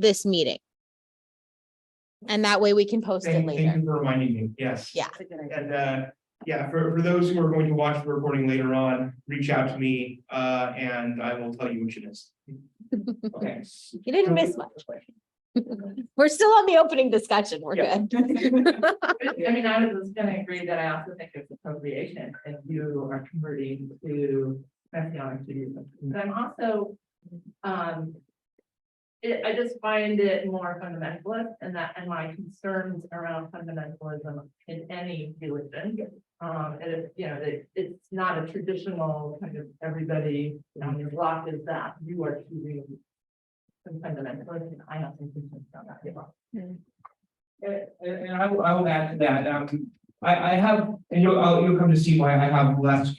this meeting. And that way we can post it Thank later. you for reminding me, yes. Yeah. And yeah, for those who are going to watch the recording later on, reach out to me and I will tell you which it is. Okay. You didn't miss much. We're still on the opening discussion. We're Yeah. good. I mean, I was gonna agree that I also think it's appropriation and you are converting to Messianic Judaism. But I'm also, I just find it more fundamentalist and my concerns around fundamentalism in any religion. It's not a traditional kind of everybody on your block is that you are choosing some fundamentalism. I have some concerns about that. And I will add to that, I have, and you'll come to see why I have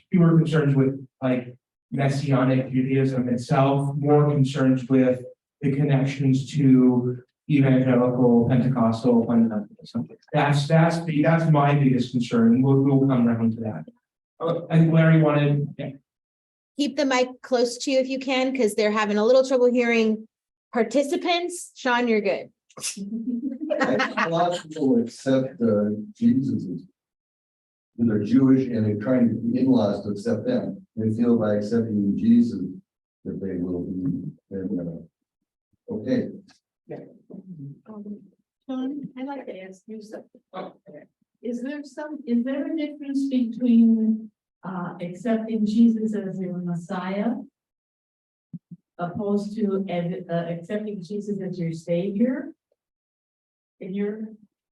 fewer concerns with like Messianic Judaism itself, more concerns with the connections to evangelical Pentecostal fundamentalism. That's my biggest concern. We'll come around to that. I think Larry wanted, yeah. Keep the mic close to you if you can, because they're having a little trouble hearing participants. Sean, you're good. A lot of people accept Jesus as they're Jewish and they're trying to get in-laws to accept them. They feel by accepting Jesus that they will be okay. Sean, I'd like to ask you something. Is there a difference between accepting Jesus as your Messiah opposed to accepting Jesus as your Savior? In your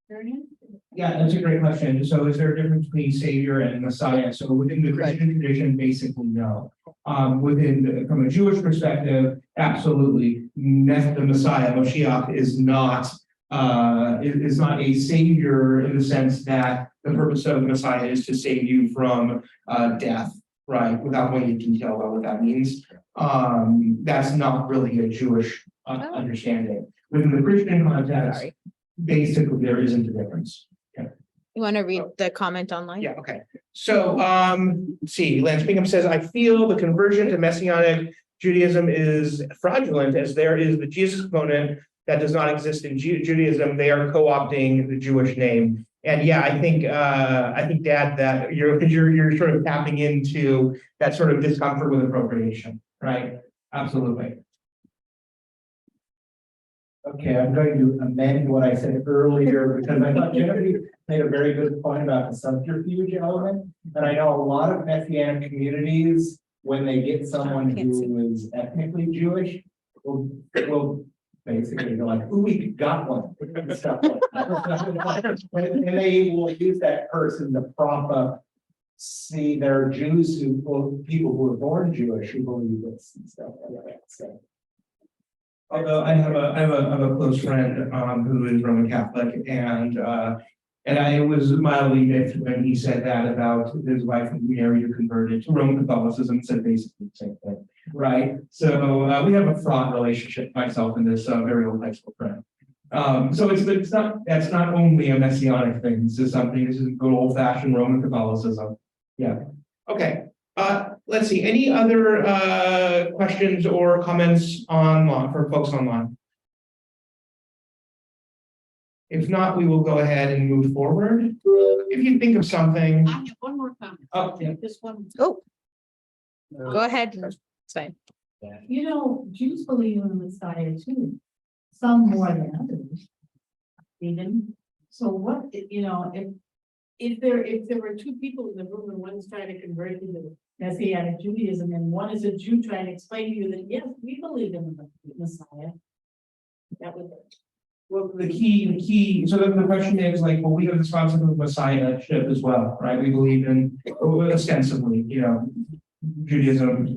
experience? Yeah, that's a great question. So is there a difference between Savior and Messiah? So within the Christian tradition, basically, no. From a Jewish perspective, absolutely. The Messiah, Moshiach, is not a savior in the sense that the purpose of the Messiah is to save you from death, right? Without going into detail about what that means. That's not really a Jewish understanding. Within the Christian context, Sorry. basically there isn't a difference. You want to read the comment online? Yeah, okay. So, let's see, Lance Bingham says, I feel the conversion to Messianic Judaism is fraudulent as there is the Jesus component that does not exist in Judaism. They are co-opting the Jewish name. And yeah, I think Dad, that you're sort of tapping into that sort of discomfort with appropriation, right? Absolutely. Okay, I'm going to amend what I said earlier because I thought Genevieve made a very good point about the subterfuge element. And I know a lot of Messianic communities, when they get someone who is ethnically Jewish, will basically go like, "Ooh, we got one," and stuff like that. And they will use that person to prop up. See, there are Jews people who are born Jewish who believe this and stuff like that. So. Although I have a close friend who is Roman Catholic, and I was mildly miffed when he said that about his wife who married or converted to Roman Catholicism and said basically the same thing, right? So we have a fraught relationship, myself and this very old high school friend. So that's not only a Messianic thing. This is good old fashioned Roman Catholicism. Yeah. Okay. Let's see, any other questions or comments online for folks online? If not, we will go ahead and move forward. If you think of something. I have one more comment. Oh, yeah. This one. Oh, go ahead. It's fine. You know, Jews believe in the Messiah too. Some more than others. Even, so what, if there were two people in the room and one's trying to convert you to Messianic Judaism and one is a Jew trying to explain to you that, yes, we believe in the Messiah. That would. Well, the key, so the question is like, well, we have this concept of messiahship as well, right? We believe in, ostensibly, Judaism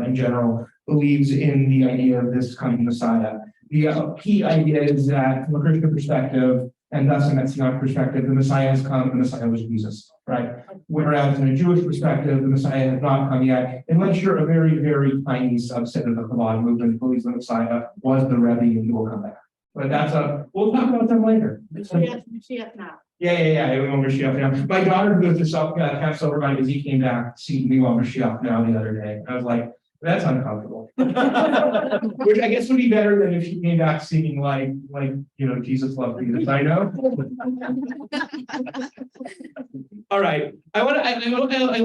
in general believes in the idea of this coming Messiah. The key idea is that from a Christian perspective, and thus a Messianic perspective, the Messiah has come, the Messiah was Jesus, right? Whereas in a Jewish perspective, the Messiah has not come yet, unless you're a very, very tiny subset of the Chabad movement who believes the Messiah was the Rebbe and he will come back. But we'll talk about them later. Mashiach now. Yeah, we want Mashiach now. My daughter who goes to Camp Silvervine, as he came back, see me want Mashiach now the other day. I was like, That's uncomfortable. Which I guess would be better than if she came back singing like, Jesus loved me, I know. All right, I want to sort of, I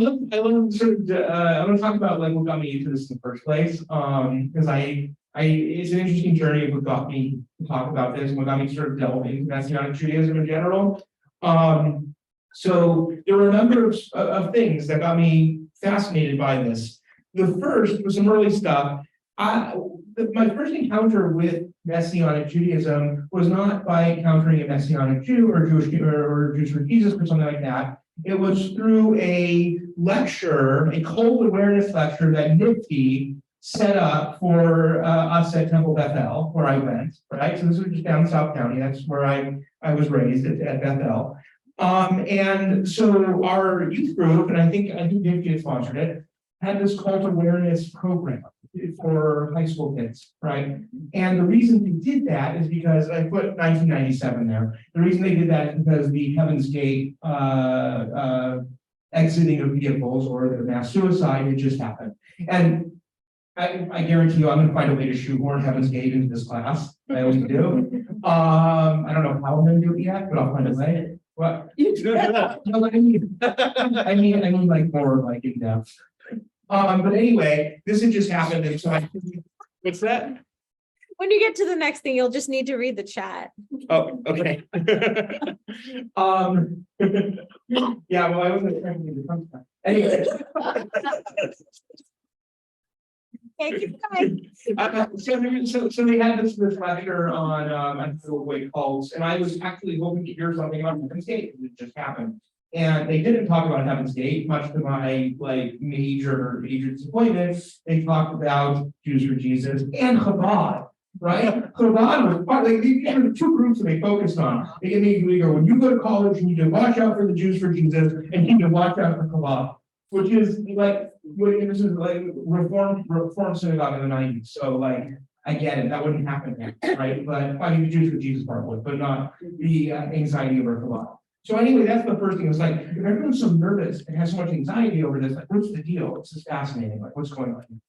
want to talk about like what got me into this in the first place. Because it's an interesting journey of what got me to talk about this and what got me to sort of delve into Messianic Judaism in general. So there were a number of things that got me fascinated by this. The first was some early stuff. My first encounter with Messianic Judaism was not by encountering a Messianic Jew or Jewish or Jews for Jesus or something like that. It was through a lecture, a cult awareness lecture that NIPT set up for us at Temple Bethel, where I went, right? So this was just down in South County. That's where I was raised at Bethel. And so our youth group, and I think NIPT sponsored it, had this cult awareness program for high school kids, right? And the reason they did that is because I put 1997 there. The reason they did that is because the Heaven's Gate exiting of vehicles or the mass suicide had just happened. And I guarantee you I'm going to find a way to shoehorn Heaven's Gate into this class. I always do. I don't know how I'm going to do it yet, but I'll find a way. What? No, I mean like more like in depth. But anyway, this had just happened, and so what's that? When you get to the next thing, you'll just need to read the chat. Oh, okay. Yeah, well, I wasn't trying to do the fun stuff. Anyway. Okay, keep going. So they had this lecture on I don't know what it calls, and I was actually hoping to hear something about Heaven's Gate. It just happened. And they didn't talk about Heaven's Gate, much to my major disappointment. They talked about Jews for Jesus and Chabad, right? Chabad was part, these are the two groups that they focused on. They immediately go, when you go to college, you need to watch out for the Jews for Jesus, and you need to watch out for Chabad, which is this is like reform synagogue in the 90s. So I get it, that wouldn't happen now, right? But I mean, the Jews for Jesus part would, but not the anxiety over Chabad. So anyway, that's the first thing. It's like, if everyone's so nervous and has so much anxiety over this, like, what's the deal? It's just fascinating. Like, what's going on?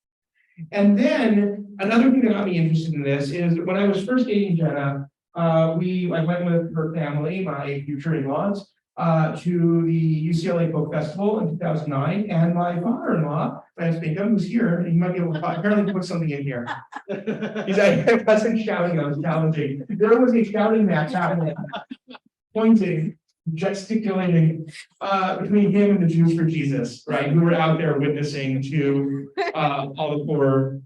And then another thing that got me interested in this is when I was first dating Jenna, I went with her family, my future in-laws, to the UCLA Folk Festival in 2009. And my father-in-law, Lance Bingham, who's here, he might be able to apparently put something in here. He's like, I wasn't shouting, I was challenging. There was a shouting match happening, pointing, gesticulating between him and the Jews for Jesus, right? Who were out there witnessing to all the poor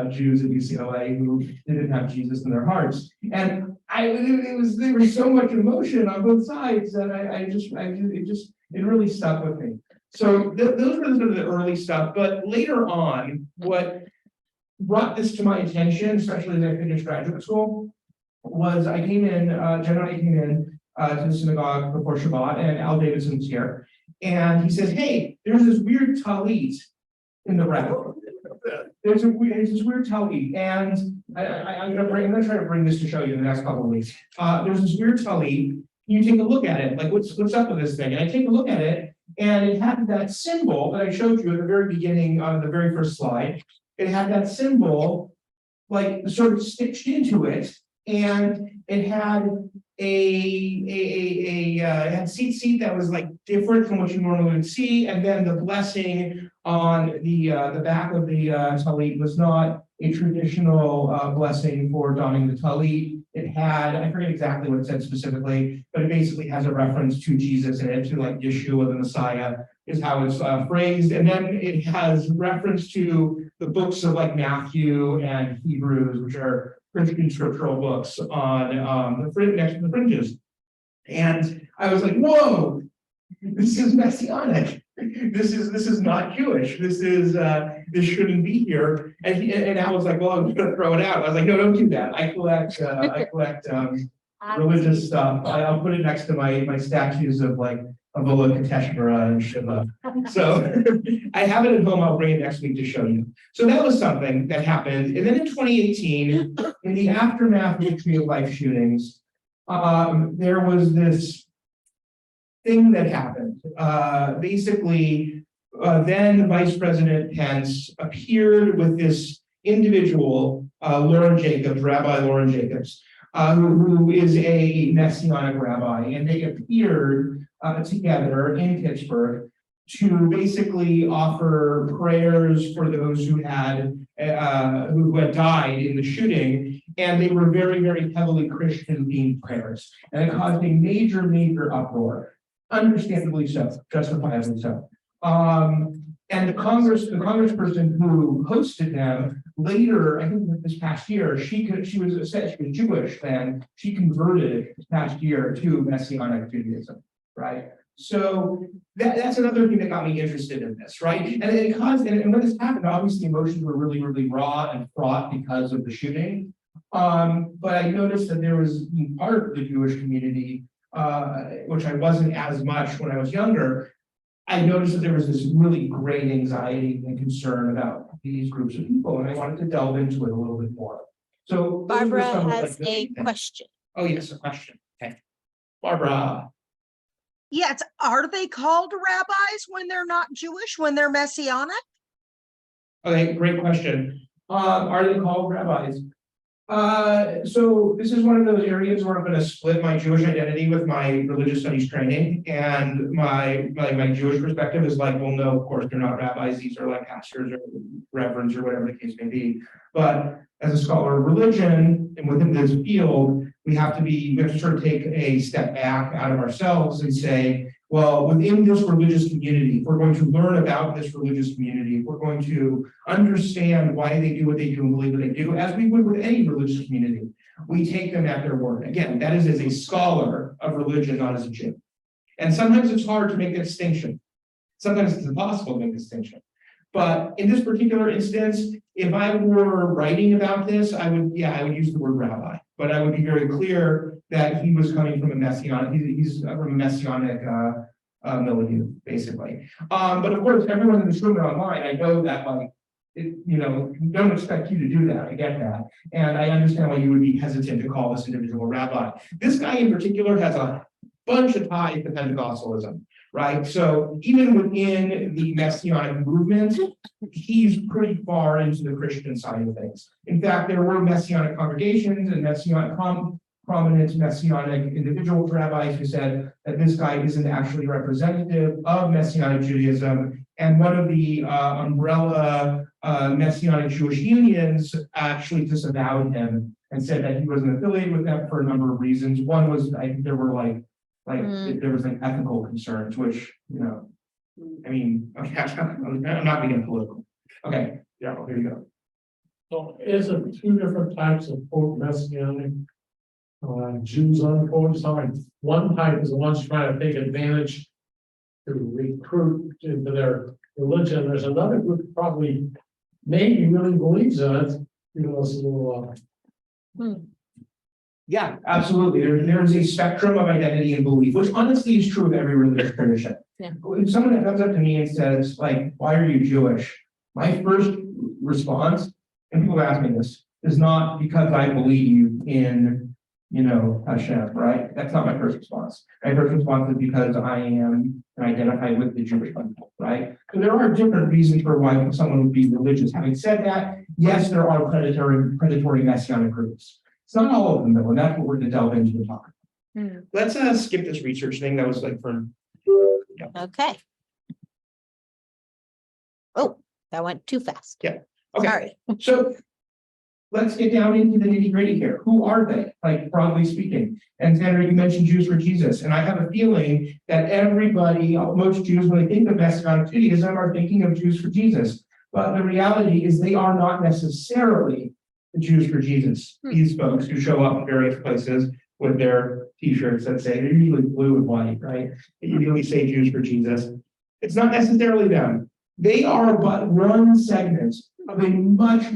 Jews at UCLA who didn't have Jesus in their hearts. And there was so much emotion on both sides that it really stuck with me. So those were sort of the early stuff. But later on, what brought this to my attention, especially as I finished graduate school, was I came in, Jen and I came in to the synagogue before Shabbat, and Al Davidson was here. And he says, hey, there's this weird talit in the rack. There's this weird talit. And I'm gonna try to bring this to show you in the next couple of weeks. There's this weird talit. You take a look at it, like what's up with this thing? And I take a look at it, and it had that symbol that I showed you at the very beginning on the very first slide. It had that symbol like sort of stitched into it, and it had it had seat that was like different from what you normally would see, and then the blessing on the back of the talit was not a traditional blessing for donning the talit. It had, I forget exactly what it said specifically, but it basically has a reference to Jesus in it, to like Yeshua the Messiah is how it's phrased, and then it has reference to the books of like Matthew and Hebrews, which are Christian scriptural books on next to the fringes. And I was like, whoa, this is messianic. This is not Jewish. This shouldn't be here. And I was like, well, I'm gonna throw it out. I was like, no, don't do that. I collect religious stuff. I'll put it next to my statues of like Avola Kateshvara and Shiva. So I have it at home. I'll bring it next week to show you. So that was something that happened. And then in 2018, in the aftermath of the Tree of Life shootings, there was this thing that happened. Basically, then Vice President Pence appeared with this individual, Lauren Jacobs, Rabbi Lauren Jacobs, who is a Messianic rabbi, and they appeared together in Pittsburgh to basically offer prayers for those who had died in the shooting, and they were very, very heavily Christian-themed prayers, and it caused a major uproar, understandably so, justifiably so. And the congressperson who hosted them later, I think this past year, she was Jewish then, she converted this past year to Messianic Judaism, right? So that's another thing that got me interested in this, right? And it caused, and when this happened, obviously emotions were really raw and fraught because of the shooting. But I noticed that there was part of the Jewish community, which I wasn't as much when I was younger. I noticed that there was this really great anxiety and concern about these groups of people, and I wanted to delve into it a little bit more. So those were Barbara some of, has like, a the- question. Oh, yes, a question. Okay. Barbara. Yes, are they called rabbis when they're not Jewish, when they're Messianic? Okay, great question. Are they called rabbis? So this is one of those areas where I'm going to split my Jewish identity with my religious studies training, and my Jewish perspective is like, well, no, of course they're not rabbis. These are like pastors or reverends or whatever the case may be. But as a scholar of religion and within this field, we have to sort of take a step back out of ourselves and say, well, within this religious community, if we're going to learn about this religious community, if we're going to understand why they do what they do and believe what they do, as we would with any religious community, we take them at their word. Again, that is as a scholar of religion, not as a Jew. And sometimes it's hard to make that distinction. Sometimes it's impossible to make a distinction. But in this particular instance, if I were writing about this, I would use the word rabbi, but I would be very clear that he was coming from a Messianic, he's from a Messianic milieu, basically. But of course, everyone in this room and online, I know that don't expect you to do that. I get that. And I understand why you would be hesitant to call this individual rabbi. This guy in particular has a bunch of ties to Pentecostalism. Right. So even within the Messianic movement, he's pretty far into the Christian side of things. In fact, there were Messianic congregations and prominent Messianic individuals, rabbis, who said that this guy isn't actually representative of Messianic Judaism. And one of the umbrella Messianic Jewish unions actually disavowed him and said that he wasn't affiliated with them for a number of reasons. One was, I think there were there was ethical concerns, which, I mean, okay, I'm not going to get political. Okay, yeah, here you go. So is it two different types of quote Messianic Jews unquote? Sorry, one type is the ones trying to take advantage to recruit into their religion. There's another group probably maybe really believes in it. It's a little Yeah, absolutely. There's a spectrum of identity and belief, which honestly is true of every religious tradition. Yeah. If someone comes up to me and says, like, why are you Jewish? My first response, and people ask me this, is not because I believe in, Hashem, right? That's not my first response. My first response is because I am and identify with the Jewish people, right? So there are different reasons for why someone would be religious. Having said that, yes, there are predatory Messianic groups. It's not all of them, though, and that's what we're going to delve into the talk. Let's skip this research thing that was from. Okay. Oh, that went too fast. Yeah. Okay. Sorry. So let's get down into the nitty gritty here. Who are they? Like, broadly speaking. And Sandra, you mentioned Jews for Jesus. And I have a feeling that most Jews, when they think of Messianic Judaism, are thinking of Jews for Jesus. But the reality is they are not necessarily the Jews for Jesus. These folks who show up in various places with their t-shirts that say, they're usually blue and white, right? They usually say Jews for Jesus. It's not necessarily them. They are but one segment of a much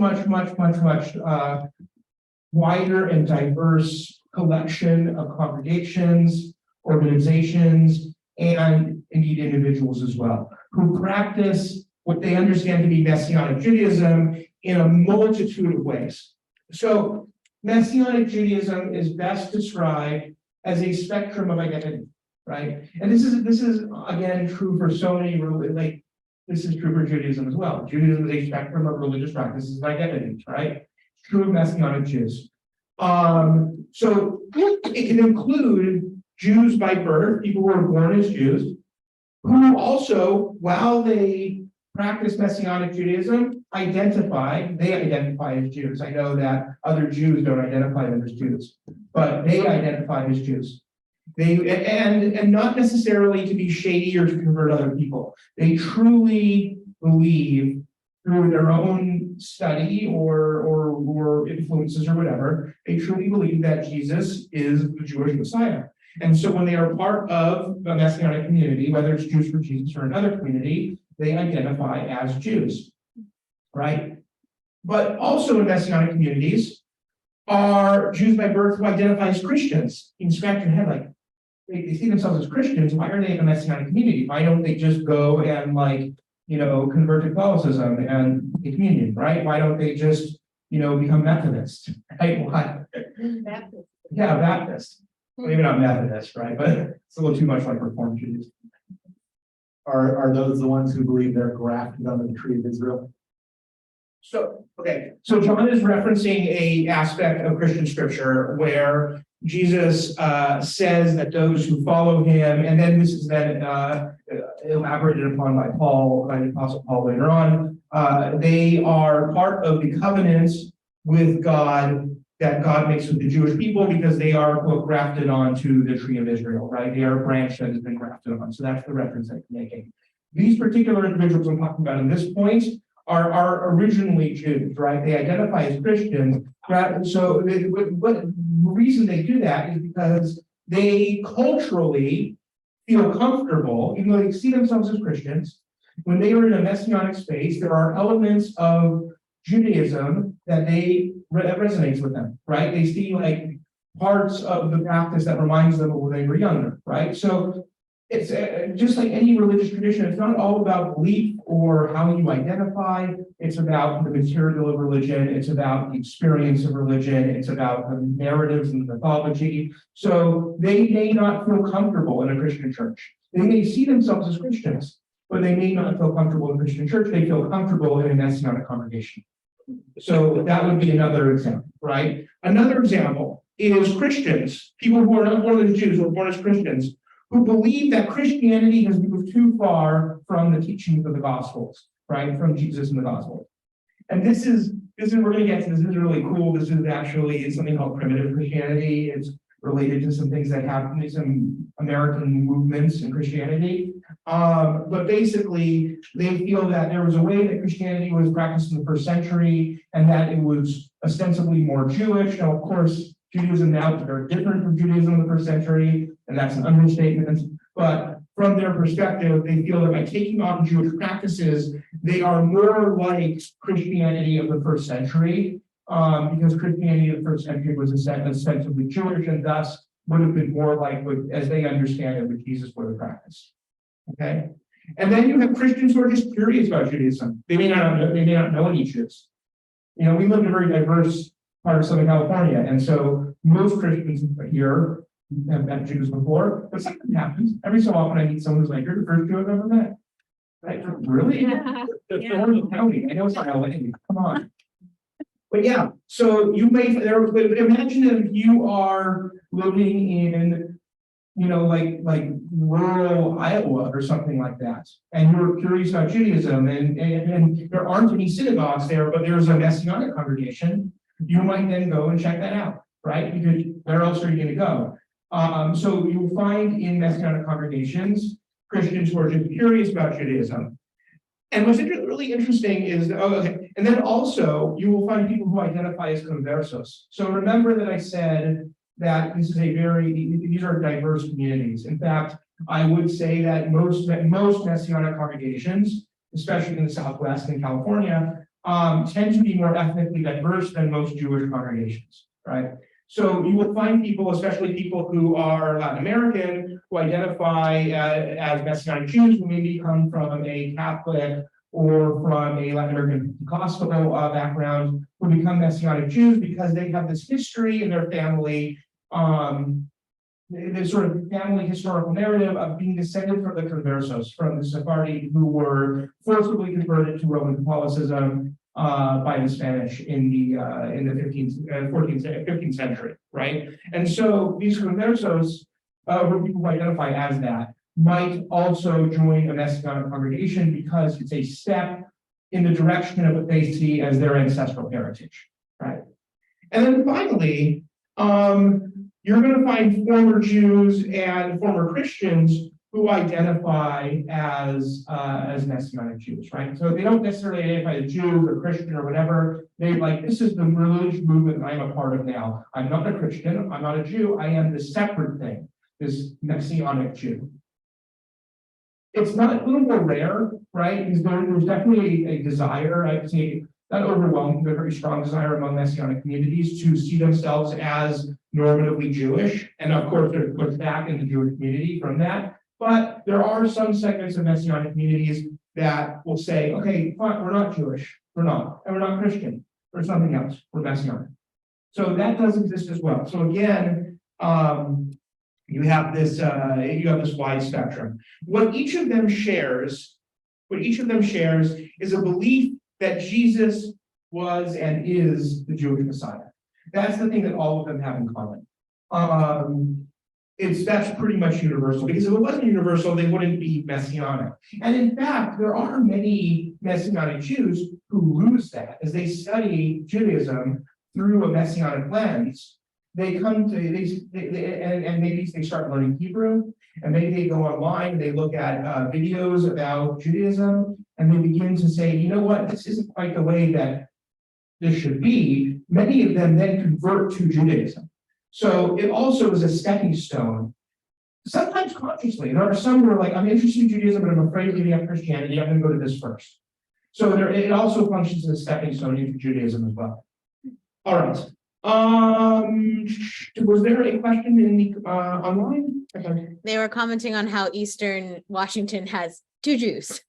wider and diverse collection of congregations, organizations, and indeed individuals as well, who practice what they understand to be Messianic Judaism in a multitude of ways. So Messianic Judaism is best described as a spectrum of identity, right? And this is again true for so many This is true for Judaism as well. Judaism is a spectrum of religious practices and identities, right? True of Messianic Jews. So it can include Jews by birth, people who are born as Jews, who also, while they practice Messianic Judaism, they identify as Jews. I know that other Jews don't identify them as Jews, but they identify as Jews. And not necessarily to be shady or to convert other people. They truly believe through their own study or influences or whatever, they truly believe that Jesus is the Jewish Messiah. And so when they are part of a Messianic community, whether it's Jews for Jesus or another community, they identify as Jews, right? But also in Messianic communities are Jews by birth who identify as Christians. You can scratch your head like, they see themselves as Christians. Why are they in a Messianic community? Why don't they just go and convert to Catholicism and take communion, right? Why don't they just, become Methodist, right? Why? Baptist. Yeah, Baptist. Maybe not Methodist, right? But it's a little too much like Reformed Judaism. Are those the ones who believe they're grafted on the tree of Israel? So John is referencing a aspect of Christian scripture where Jesus says that those who follow him, and then this is then elaborated upon by the Apostle Paul later on, they are part of the covenant with God that God makes with the Jewish people because they are, quote, grafted onto the tree of Israel, right? They are a branch that has been grafted on. So that's the reference that you're making. These particular individuals I'm talking about in this point are originally Jews, right? They identify as Christians. So the reason they do that is because they culturally feel comfortable, even though they see themselves as Christians, when they are in a messianic space, there are elements of Judaism that resonates with them, right? They see like parts of the practice that reminds them of when they were younger, right? So it's just like any religious tradition. It's not all about belief or how you identify. It's about the material of religion. It's about the experience of religion. It's about the narratives and the mythology. So they may not feel comfortable in a Christian church. They may see themselves as Christians, but they may not feel comfortable in a Christian church. They feel comfortable in a Messianic congregation. So that would be another example, right? Another example is Christians, people who are not born as Jews, who are born as Christians, who believe that Christianity has moved too far from the teachings of the Gospels, right? From Jesus and the Gospels. And this is we're going to get to this. This is really cool. This is actually something called primitive Christianity. It's related to some things that happened in some American movements in Christianity. But basically, they feel that there was a way that Christianity was practiced in the first century and that it was ostensibly more Jewish. Now, of course, Judaism now is very different from Judaism in the first century, and that's an understatement. But from their perspective, they feel that by taking on Jewish practices, they are more like Christianity of the first century, because Christianity of the first century was ostensibly Jewish and thus would have been more like what, as they understand it, what Jesus would have practiced. Okay, and then you have Christians who are just curious about Judaism. They may not know any Jews. We live in a very diverse part of Southern California, and so most Christians here have met Jews before, but something happens. Every so often I meet someone who's like, "You're the first Jew I've ever met." Like, really? It's Orange County. I know it's not LA. Come on. But yeah, so you may imagine if you are living in, like rural Iowa or something like that, and you're curious about Judaism, and there aren't any synagogues there, but there's a Messianic congregation. You might then go and check that out, right? Because where else are you going to go? So you'll find in Messianic congregations Christians who are just curious about Judaism. And what's really interesting is, and then also you will find people who identify as conversos. So remember that I said that these are diverse communities. In fact, I would say that most Messianic congregations, especially in the Southwest and California, tend to be more ethnically diverse than most Jewish congregations, right? So you will find people, especially people who are Latin American, who identify as Messianic Jews, who maybe come from a Catholic or from a Latin American Pentecostal background, who become Messianic Jews because they have this history in their family the sort of family historical narrative of being descended from the conversos, from the Sephardi who were forcibly converted to Roman Catholicism by the Spanish in the 15th century, right? And so these conversos, who people who identify as that, might also join a Messianic congregation because it's a step in the direction of what they see as their ancestral heritage, right? And then finally, you're going to find former Jews and former Christians who identify as Messianic Jews, right? So they don't necessarily identify as Jews or Christian or whatever. They like, this is the religious movement I'm a part of now. I'm not a Christian, I'm not a Jew, I am this separate thing, this Messianic Jew. It's not a little more rare, right? Because there's definitely a desire, I'd say, not overwhelming, but a very strong desire among Messianic communities to see themselves as normatively Jewish. And of course, there's pushback in the Jewish community from that. But there are some segments of Messianic communities that will say, okay, fine, we're not Jewish, we're not, and we're not Christian, or something else, we're Messianic. So that does exist as well. So again, you have this wide spectrum. What each of them shares is a belief that Jesus was and is the Jewish Messiah. That's the thing that all of them have in common. That's pretty much universal, because if it wasn't universal, they wouldn't be Messianic. And in fact, there are many Messianic Jews who lose that as they study Judaism through a Messianic lens. They come to and maybe they start learning Hebrew, and maybe they go online and they look at videos about Judaism, and they begin to say, you know what, this isn't quite the way that this should be. Many of them then convert to Judaism. So it also is a stepping stone, sometimes consciously. There are some who are like, I'm interested in Judaism, but I'm afraid of giving up Christianity. I'm going to go to this first. So it also functions as a stepping stone into Judaism as well. All right. Was there a question in the online? Okay. They were commenting on how Eastern Washington has 2 Jews.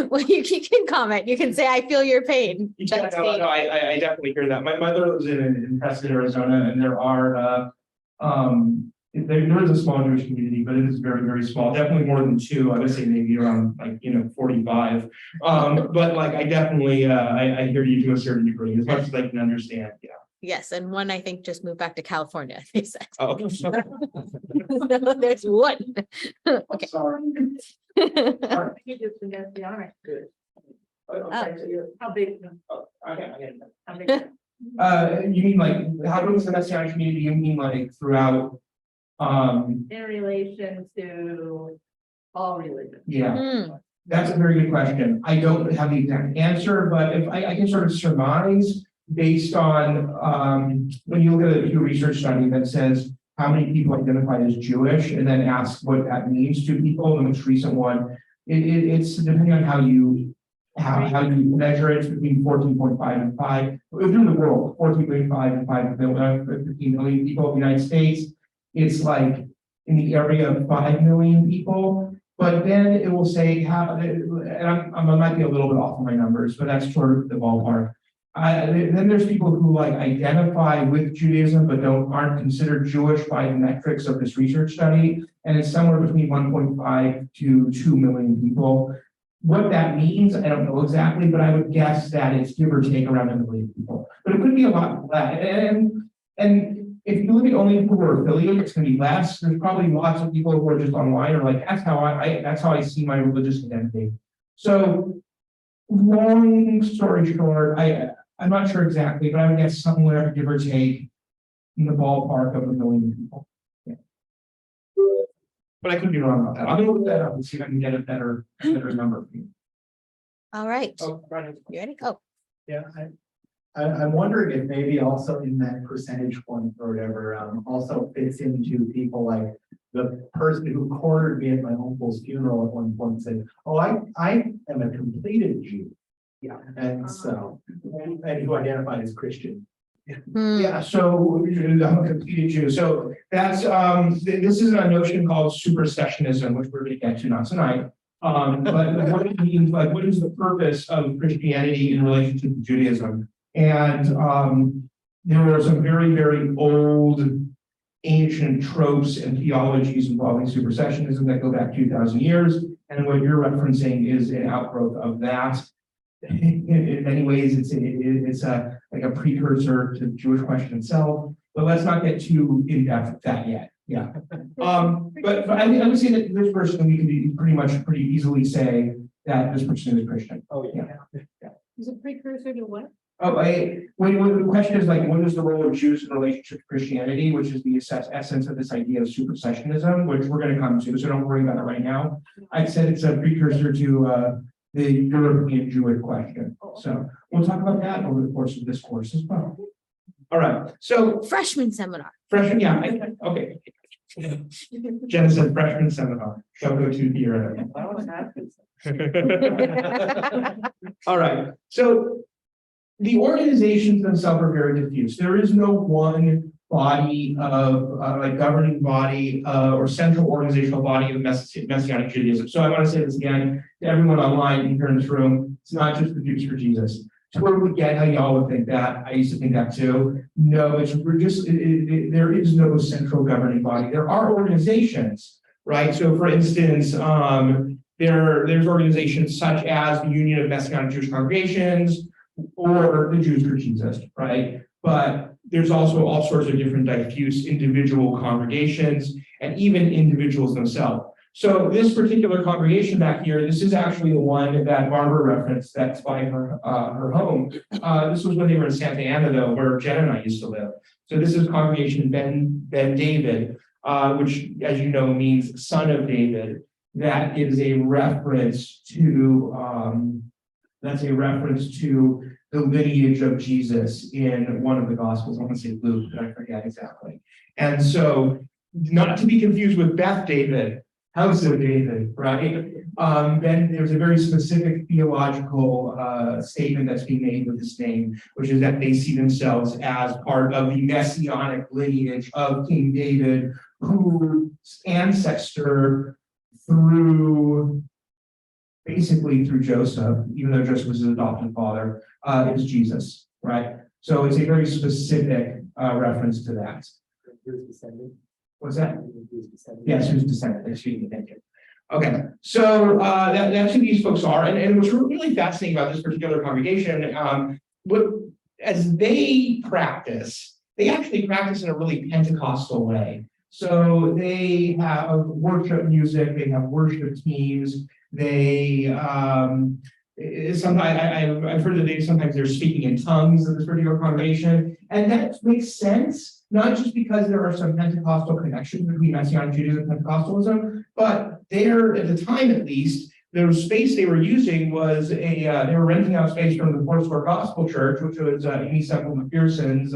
Well, you can comment. You can say, I feel your pain. Yeah, That's no, me. I definitely hear that. My mother lives in Preston, Arizona, and there are there is a small Jewish community, but it is very, very small. Definitely more than 2. I would say maybe around 45. But like I definitely I hear you to a certain degree, as much as I can understand. Yeah. Yes, and one I think just moved back to California, they said. Oh, No, there's one. Okay. sorry. He just the Messianic good. Okay, so you're- How big? I get it. How big? You mean like how big is the Messianic community? You mean like throughout? In relation to all religions. Yeah, Hmm. that's a very good question. I don't have the exact answer, but if I can sort of surmise based on when you look at a Pew Research study that says how many people identify as Jewish, and then ask what that means to people. The most recent one, it's depending on how you measure it, it's between 14.5 and 5. Within the world, 14.5 and 5 million, 15 million people in the United States. It's like in the area of 5 million people, but then it will say how, and I might be a little bit off on my numbers, but that's sort of the ballpark. Then there's people who like identify with Judaism, but aren't considered Jewish by the metrics of this research study. And it's somewhere between 1.5 to 2 million people. What that means, I don't know exactly, but I would guess that it's give or take around 1 million people. But it could be a lot less. And if you look at only people who are affiliated, it's going to be less. There's probably lots of people who are just online or like, that's how I see my religious identity. So long story short, I'm not sure exactly, but I would guess somewhere, give or take, in the ballpark of 1 million people. Yeah. But I could be wrong about that. I'm gonna look that up and see if I can get a better number for you. All right, Oh, Brian. you ready? Oh, Yeah, I'm wondering if maybe also in that percentage point or whatever, also fits into people like the person who cornered me at my uncle's funeral at one point said, oh, I am a completed Jew. Yeah, and so, and who identified as Christian. hmm. Yeah, so I'm a completed Jew. So that's this is a notion called supersessionism, which we're going to get to not tonight. But what it means, like, what is the purpose of Christianity in relation to Judaism? And there are some very, very old ancient tropes and theologies involving supersessionism that go back 2,000 years. And what you're referencing is an outgrowth of that. In many ways, it's like a precursor to the Jewish question itself, but let's not get too in depth with that yet. Yeah. But I would say that this person, we can pretty easily say that this person is Christian. Oh, yeah. Is a precursor to what? Oh, when the question is like, what is the role of Jews in relation to Christianity, which is the essence of this idea of supersessionism, which we're going to come to, so don't worry about it right now. I said it's a precursor to the European Jewish question. So we'll talk about that over the course of this course as well. All right, so Freshman seminar. freshman, yeah, okay. Jen said freshman seminar, don't go too theoretical. All right, so the organizations themselves are very diffuse. There is no one body of like governing body or central organizational body of Messianic Judaism. So I want to say this again to everyone online and here in this room. It's not just the Jews for Jesus. Totally get how y'all would think that. I used to think that too. No, there is no central governing body. There are organizations, right? So for instance, there's organizations such as the Union of Messianic Jewish Congregations or the Jews for Jesus, right? But there's also all sorts of different diffuse individual congregations and even individuals themselves. So this particular congregation back here, this is actually the one that Barbara referenced that's by her home. This was when they were in Santa Ana, though, where Jen and I used to live. So this is Congregation Ben David, which, as you know, means son of David. That is a reference to the lineage of Jesus in one of the Gospels. I want to say Luke, but I forget exactly. And so, not to be confused with Beth David, house of David, right? Then there's a very specific theological statement that's being made with this name, which is that they see themselves as part of the messianic lineage of King David, whose ancestor through Joseph, even though Joseph was his adopted father, is Jesus, right? So it's a very specific reference to that. What's that? Yes, who's descendant? Excuse me, thank you. Okay, so that's who these folks are, and what's really fascinating about this particular congregation, as they actually practice in a really Pentecostal way. So they have worship music, they have worship teams, they I've heard that sometimes they're speaking in tongues in this particular congregation, and that makes sense, not just because there are some Pentecostal connections between Messianic Judaism and Pentecostalism, but there, at the time at least, the space they were using was they were renting out space from the Foursquare Gospel Church, which was Amy Semple McPherson's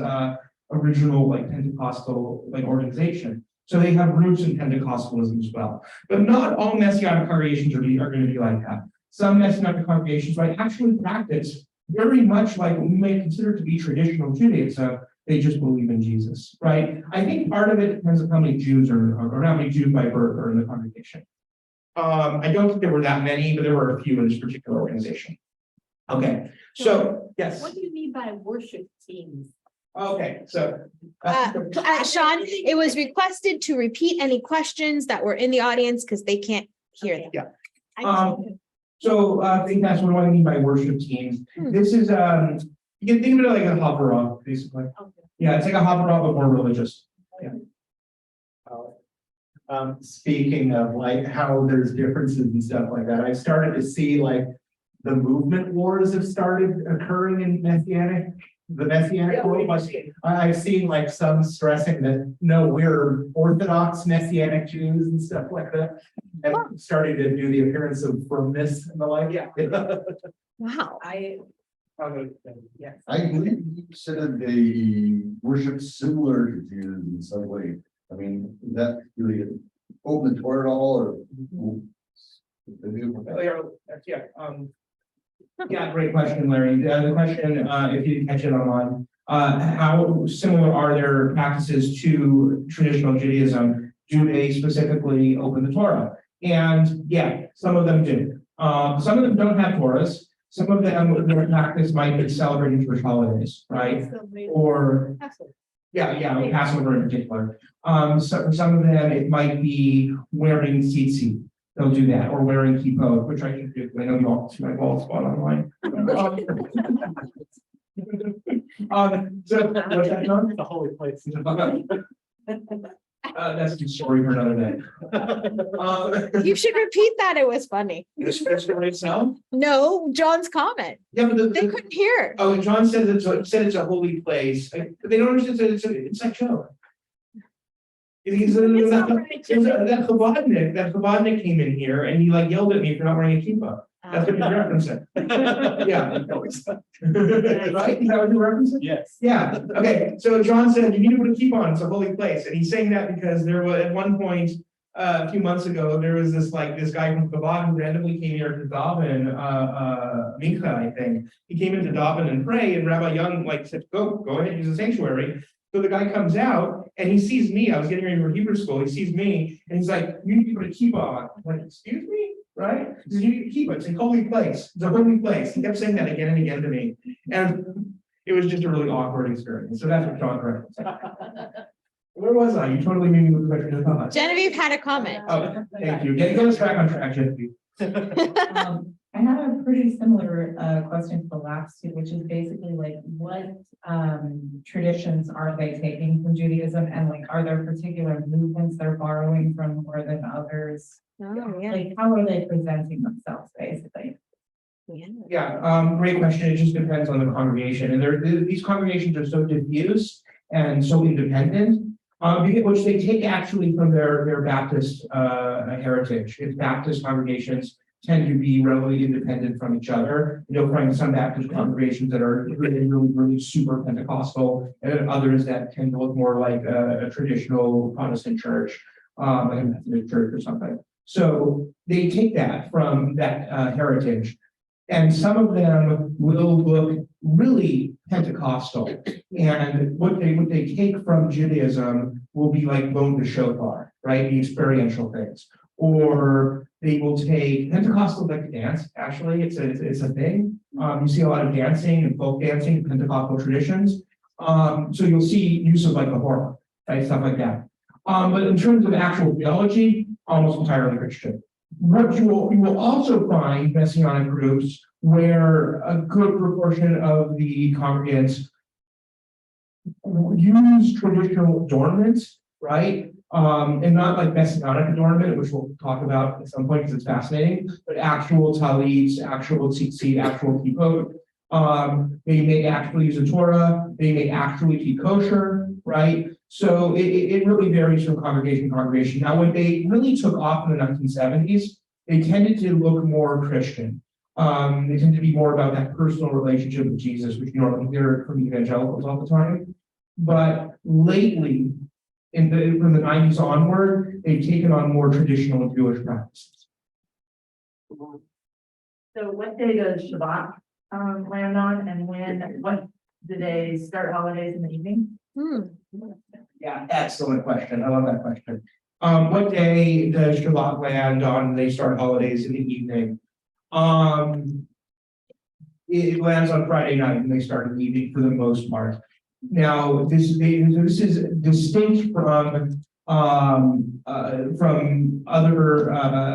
original Pentecostal organization. So they have roots in Pentecostalism as well. But not all Messianic congregations are going to be like that. Some Messianic congregations might actually practice very much like what we may consider to be traditional Judaism. They just believe in Jesus, right? I think part of it depends on how many Jews or how many Jews by birth are in the congregation. I don't think there were that many, but there were a few in this particular organization. Okay, so yes. What do you mean by worship teams? Okay, so Sean, it was requested to repeat any questions that were in the audience because they can't hear them. Yeah. So I think that's what I mean by worship teams. This is you can think of it like a Havurah, basically. Okay. Yeah, it's like a Havurah, but more religious. Yeah. Speaking of how there's differences and stuff like that, I've started to see the movement wars have started occurring in the Messianic world. I've seen some stressing that no, we're Orthodox Messianic Jews and stuff like that, and starting to do the appearance of firmness and the like. Yeah. Wow. Yeah. I believe you said they worship similar to Jews in some way. I mean, is that really open the Torah at all, or? Yeah, great question, Larry. The question, if you catch it online, how similar are their practices to traditional Judaism? Do they specifically open the Torah? And yeah, some of them do. Some of them don't have Torahs. Some of them, their practice might be celebrating Jewish holidays, right? Or, yeah, Passover in particular. So for some of them, it might be wearing tzitzit. They'll do that, or wearing kippot, which I can do. I know you all see my bald spot online. So, what's that, John? The holy place. That's a story for another day. You should repeat that. It was funny. The story itself? No, John's comment. Yeah, but They couldn't hear. oh, John said it's a holy place. They don't understand that it's a joke. He's It's not right. that Chabadnik came in here and he like yelled at me for not wearing a kippah. That's what he's referencing. Yeah. Right? Is that what you're referencing? Yes. Yeah, okay, so John said, you need to put a keep on, it's a holy place, and he's saying that because there was, at one point, a few months ago, there was this guy from Chabad who randomly came here to daven, Mincha, I think. He came in to daven and pray, and Rabbi Young said, go ahead, use the sanctuary. So the guy comes out and he sees me, I was getting ready for Hebrew school, he sees me, and he's like, you need to put a kippah on. I'm like, excuse me? Right? You need to keep it. It's a holy place. It's a holy place. He kept saying that again and again to me. And it was just a really awkward experience. So that's what John referenced. Where was I? You totally made me look like your thought. Genevieve had a comment. Oh, thank you. Get us back on track, Genevieve. I had a pretty similar question for the last two, which is basically like what traditions are they taking from Judaism, and like are there particular movements they're borrowing from more than others? Oh, yeah. Like how are they presenting themselves basically? Yeah, great question. It just depends on the congregation. And these congregations are so diffuse and so independent. Which they take actually from their Baptist heritage. If Baptist congregations tend to be relatively independent from each other. You'll find some Baptist congregations that are really super Pentecostal, and others that tend to look more like a traditional Protestant church, like a Methodist church or something. So they take that from that heritage, and some of them will look really Pentecostal. And what they take from Judaism will be like blowing the shofar, right? The experiential things. Or they will take Pentecostal like to dance. Actually, it's a thing. You see a lot of dancing and folk dancing, Pentecostal traditions. So you'll see use of like the horror, right? Stuff like that. But in terms of actual theology, almost entirely Christian. What you will also find Messianic groups where a good proportion of the congregants use traditional adornments, right? And not like Messianic adornment, which we'll talk about at some point because it's fascinating, but actual talits, actual tzitzit, actual kippot. They may actually use a Torah, they may actually keep kosher, right? So it really varies from congregation to congregation. Now, when they really took off in the 1970s, they tended to look more Christian. They tend to be more about that personal relationship with Jesus, which you normally hear from evangelicals all the time. But lately, from the 90s onward, they've taken on more traditional Jewish practices. So what day does Shabbat land on, and what do they start holidays in the evening? Yeah, excellent question. I love that question. What day does Shabbat land on? They start holidays in the evening. It lands on Friday night and they start in the evening for the most part. Now, this is distinct from other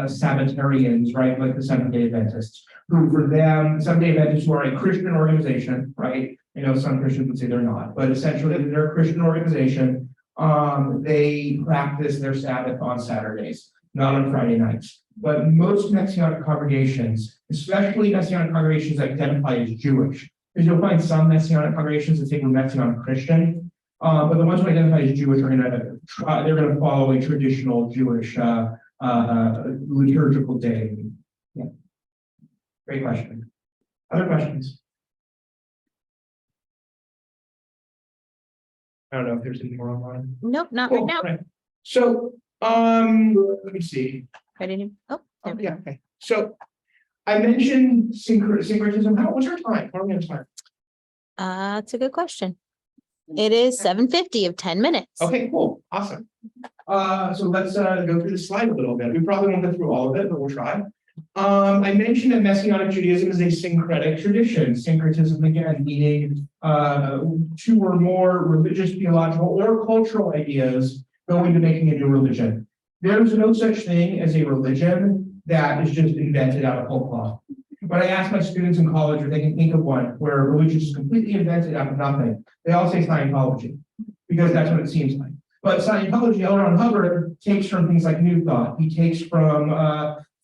Sabbatarians, right? Like the Seventh-day Adventists, who for them, Seventh-day Adventists who are a Christian organization, right? I know some Christians would say they're not, but essentially they're a Christian organization. They practice their Sabbath on Saturdays, not on Friday nights. But most Messianic congregations, especially Messianic congregations that identify as Jewish, because you'll find some Messianic congregations that say we're Messianic Christian, but the ones who identify as Jewish are they're gonna follow a traditional Jewish liturgical day. Yeah. Great question. Other questions? I don't know if there's any more online. Nope, not right Cool, now. right. So, let me see. Ready to, oh, there we Yeah, go. okay. So I mentioned syncretism. What's our time? What are we on time? That's a good question. It is 7:50 of 10 minutes. Okay, cool. Awesome. So let's go through the slide a little bit. We probably won't go through all of it, but we'll try. I mentioned that Messianic Judaism is a syncretic tradition. Syncretism, again, meaning two or more religious, theological, or cultural ideas go into making a new religion. There is no such thing as a religion that is just invented out of whole cloth. When I ask my students in college if they can think of one where religion is completely invented out of nothing, they all say Scientology, because that's what it seems like. But Scientology, L. Ron Hubbard takes from things like New Thought. He takes from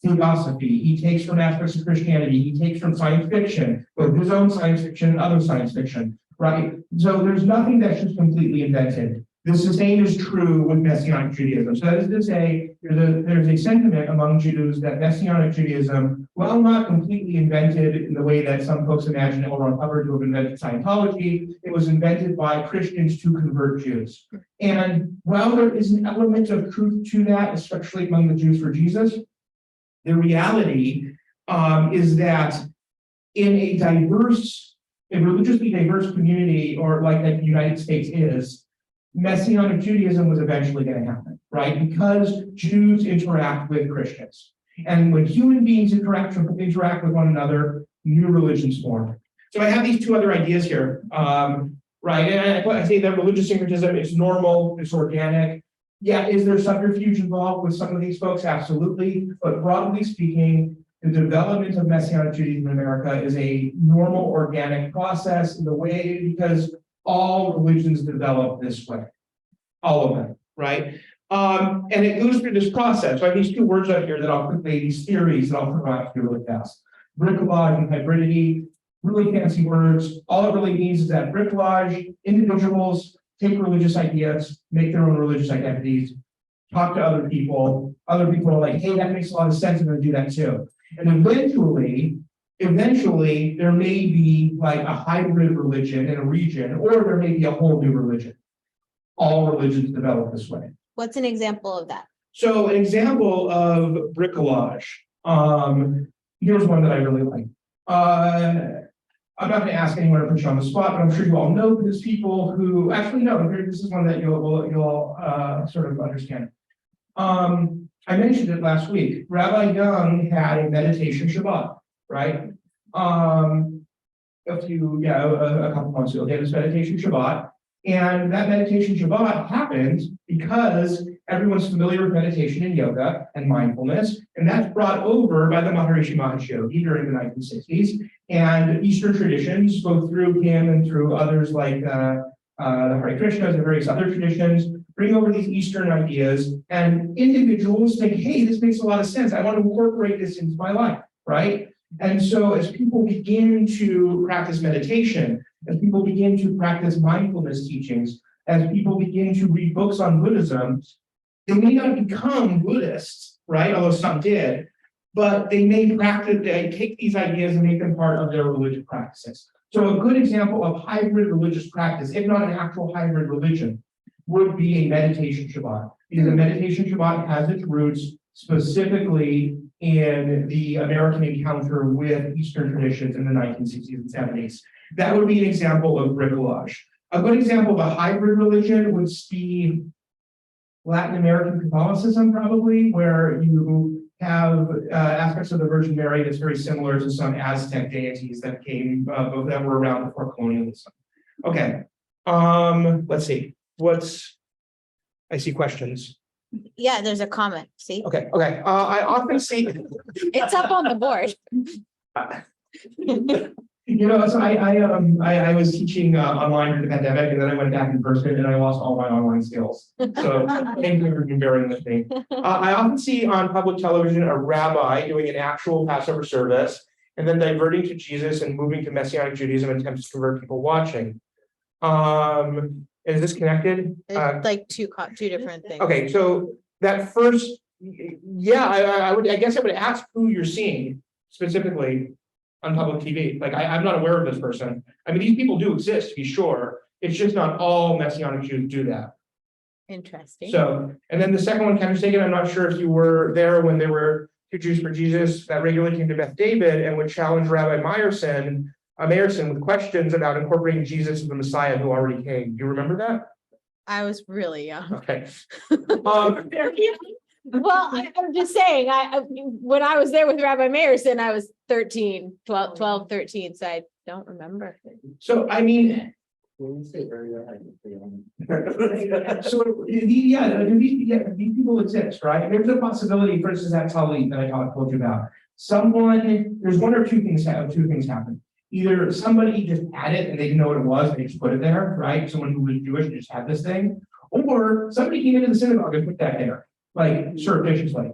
theosophy. He takes from aspects of Christianity. He takes from science fiction, both his own science fiction and other science fiction, right? So there's nothing that's just completely invented. The same is true with Messianic Judaism. So that is to say, there's a sentiment among Jews that Messianic Judaism, while not completely invented in the way that some folks imagine L. Ron Hubbard to have invented Scientology, it was invented by Christians to convert Jews. And while there is an element of truth to that, especially among the Jews for Jesus, the reality is that in a religiously diverse community, or like the United States is, Messianic Judaism was eventually going to happen, right? Because Jews interact with Christians. And when human beings interact with one another, new religions form. So I have these two other ideas here, right? And I say that religious syncretism is normal, it's organic. Yeah, is there subterfuge involved with some of these folks? Absolutely. But broadly speaking, the development of Messianic Judaism in America is a normal, organic process in the way, because all religions develop this way, all of them, right? And it goes through this process. So I have these two words out here that I'll quickly, these theories that I'll throw out here really fast. Bricolage and hybridity, really fancy words. All it really means is that bricolage, individuals take religious ideas, make their own religious identities, talk to other people are like, hey, that makes a lot of sense, I'm going to do that too. And eventually, there may be like a hybrid religion in a region, or there may be a whole new religion. All religions develop this way. What's an example of that? So an example of bricolage. Here's one that I really like. I'm not going to ask anyone to put you on the spot, but I'm sure you all know there's people who actually know. This is one that you'll sort of understand. I mentioned it last week. Rabbi Young had a meditation Shabbat, right? A couple months ago, he had this meditation Shabbat, and that meditation Shabbat happened because everyone's familiar with meditation and yoga and mindfulness, and that's brought over by the Maharishi Mahesh Yogi during the 1960s, and Eastern traditions, both through him and through others like the Hare Krishnas and various other traditions, bring over these Eastern ideas, and individuals think, hey, this makes a lot of sense. I want to incorporate this into my life, right? And so as people begin to practice meditation, as people begin to practice mindfulness teachings, as people begin to read books on Buddhism, they may not become Buddhists, right? Although some did, but they may take these ideas and make them part of their religious practices. So a good example of hybrid religious practice, if not an actual hybrid religion, would be a meditation Shabbat. Because a meditation Shabbat has its roots specifically in the American encounter with Eastern traditions in the 1960s and 70s. That would be an example of bricolage. A good example of a hybrid religion would be Latin American Catholicism, probably, where you have aspects of the Virgin Mary that's very similar to some Aztec deities that that were around before colonialism. Okay, let's see. I see questions. Yeah, there's a comment. See, Okay. I often see. it's up on the board. So I was teaching online during the pandemic, and then I went back in person, and I lost all my online skills. So thank you for bearing with me. I often see on public television a rabbi doing an actual Passover service, and then diverting to Jesus and moving to Messianic Judaism and attempts to convert people watching. Is this connected? It's like two different things. Okay, so that first, I guess I would ask who you're seeing specifically on public TV. Like I'm not aware of this person. I mean, these people do exist, to be sure. It's just not all Messianic Jews do that. Interesting. So, and then the second one, kind of taken, I'm not sure if you were there when there were two Jews for Jesus that regularly came to Beth David and would challenge Rabbi Meyerson with questions about incorporating Jesus as the Messiah who already came. Do you remember that? I was really young. Okay. Well, I'm just saying, when I was there with Rabbi Mayerson, I was 13, 12, 13, so I don't remember. So I mean, so these people exist, right? There's a possibility, for instance, that Tully that I told you about. There's one or two things happen. Either somebody just had it and they didn't know what it was, they just put it there, right? Someone who was Jewish just had this thing, or somebody came into the synagogue and put that there, like surreptitiously.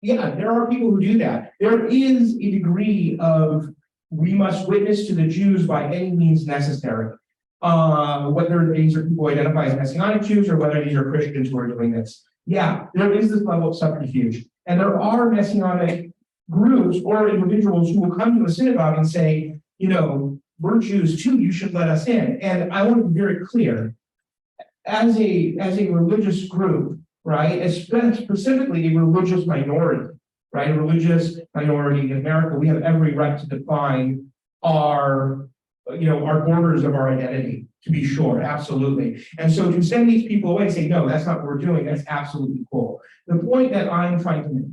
Yeah, there are people who do that. There is a degree of we must witness to the Jews by any means necessary. Whether these are people who identify as Messianic Jews or whether these are Christians who are doing this. Yeah, there is this level of subterfuge. And there are Messianic groups or individuals who will come to a synagogue and say, you know, we're Jews too, you should let us in. And I want to be very clear, as a religious group, right, specifically a religious minority, right, a religious minority in America, we have every right to define our borders of our identity, to be sure, absolutely. And so to send these people away and say, no, that's not what we're doing, that's absolutely cool. The point that I'm trying to make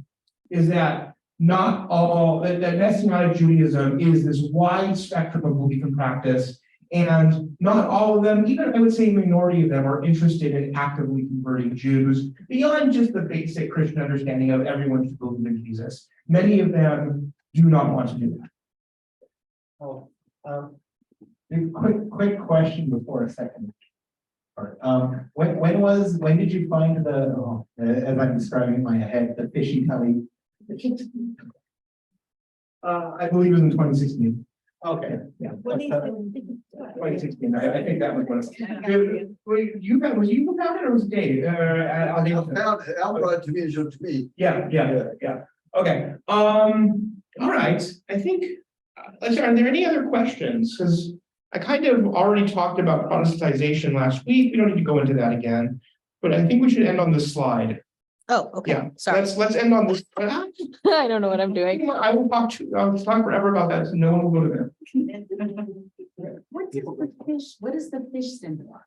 is that not all, that Messianic Judaism is this wide spectrum of belief and practice, and not all of them, even I would say a minority of them, are interested in actively converting Jews beyond just the basic Christian understanding of everyone should believe in Jesus. Many of them do not want to do that. Oh, quick question before a second part. When did you find as I'm describing in my head, the fishy telly? I believe it was in 2016. Okay. Yeah. 2016. I think that was what it was. You found it or was it Dave? Al brought it to me and showed it to me. Yeah. Okay. All right. I think. Are there any other questions? Because I kind of already talked about Protestantization last week. We don't need to go into that again, but I think we should end on this slide. Oh, okay, Yeah. sorry. Let's end on this. I don't know what I'm doing. I'll talk forever about that, so no one will go to there. What does the fish symbolize?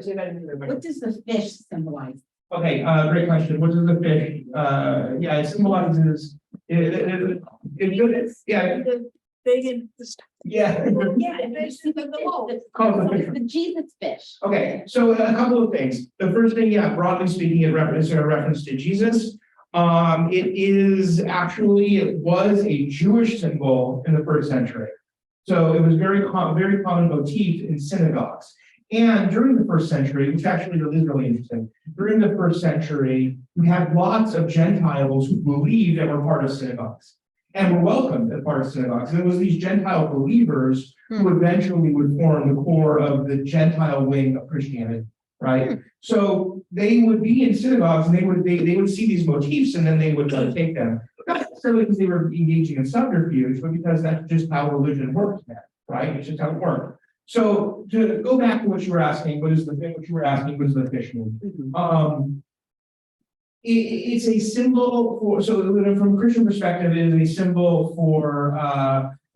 Say that in What does the fish symbolize? Okay, great question. What does the fish? Yeah, it symbolizes. Yeah. They didn't. Yeah. Yeah, it's Call it the fish. the Jesus fish. Okay, so a couple of things. The first thing, yeah, broadly speaking, it reference to Jesus. It was a Jewish symbol in the first century. So it was very common motif in synagogues. And during the first century, which actually is really interesting, during the first century, we had lots of Gentiles who believed and were part of synagogues and were welcomed as part of synagogues. And it was these Gentile believers who eventually would form the core of the Gentile wing of Christianity, right? So they would be in synagogues and they would see these motifs and then they would take them. Not necessarily because they were engaging in subterfuge, but because that's just how religion works, man, right? It's just how it works. So to go back to what you were asking, what is the fish mean? It's a symbol for, so from a Christian perspective, it is a symbol for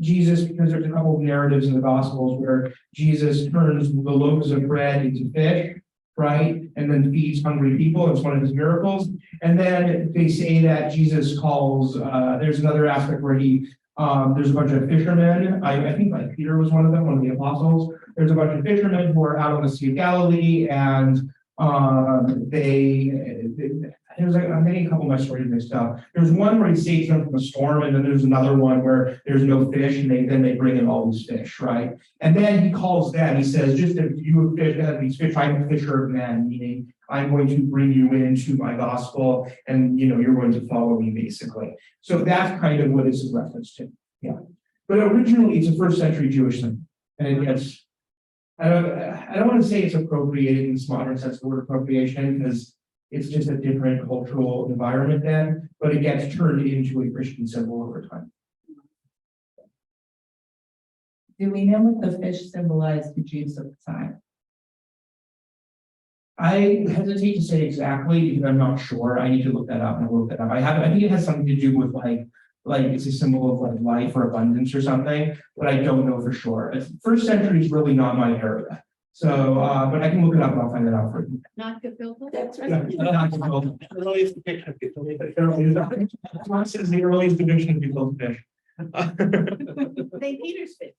Jesus, because there's a couple of narratives in the Gospels where Jesus turns the loaves of bread into fish, right? And then feeds hungry people. It's one of his miracles. And then they say that Jesus calls, there's another aspect where there's a bunch of fishermen. I think like Peter was one of them, one of the apostles. There's a bunch of fishermen who are out on the Sea of Galilee, and there's like, I'm getting a couple of my stories mixed up. There's one where he saves them from a storm, and then there's another one where there's no fish, and then they bring in all these fish, right? And then he calls them, he says, just if you have these fish, I'm a fisher of men, meaning I'm going to bring you into my gospel, and you're going to follow me, basically. So that's kind of what this is reference to. Yeah. But originally it's a first century Jewish thing. And it gets, I don't want to say it's appropriated in this modern sense of the word appropriation, because it's just a different cultural environment then, but it gets turned into a Christian symbol over time. Do we know what the fish symbolized to Jews at the time? I hesitate to say exactly because I'm not sure. I need to look that up and look that up. I think it has something to do with like it's a symbol of like life or abundance or something, but I don't know for sure. First century is really not my area. So, but I can look it up and I'll find it out for you. Not to feel. That's Yeah, Earliest depiction of people. This is the earliest depiction of people fish. St. Peter's Fish.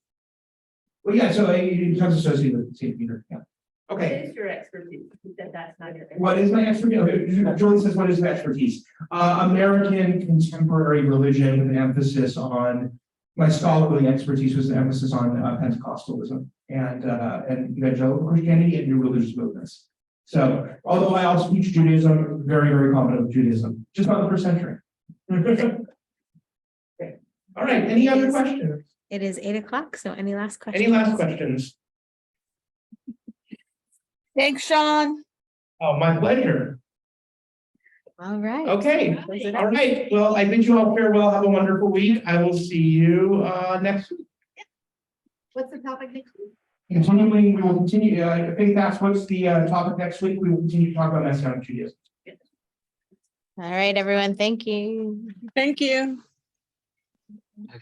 Well, yeah, so it becomes associated with St. Peter, yeah. What Okay, is your expertise? You said that's not your. what is my expertise? Okay, Julie says, what is my expertise? American contemporary religion with an emphasis on, my scholarly expertise was an emphasis on Pentecostalism and evangelical Christianity and new religious movements. So, although I also teach Judaism, I'm very, very confident with Judaism, just about the first century. Okay. All right, any other questions? It is 8 o'clock, so any last questions? Any last questions? Thanks, Sean. Oh, my pleasure. All right. Okay, Close it all up. right. Well, I bid you all farewell. Have a wonderful week. I will see you next week. What's the topic next week? Continuing, we will continue, I think that's what's the topic next week. We will continue to talk about Messianic Judaism. All right, everyone. Thank you. Thank you.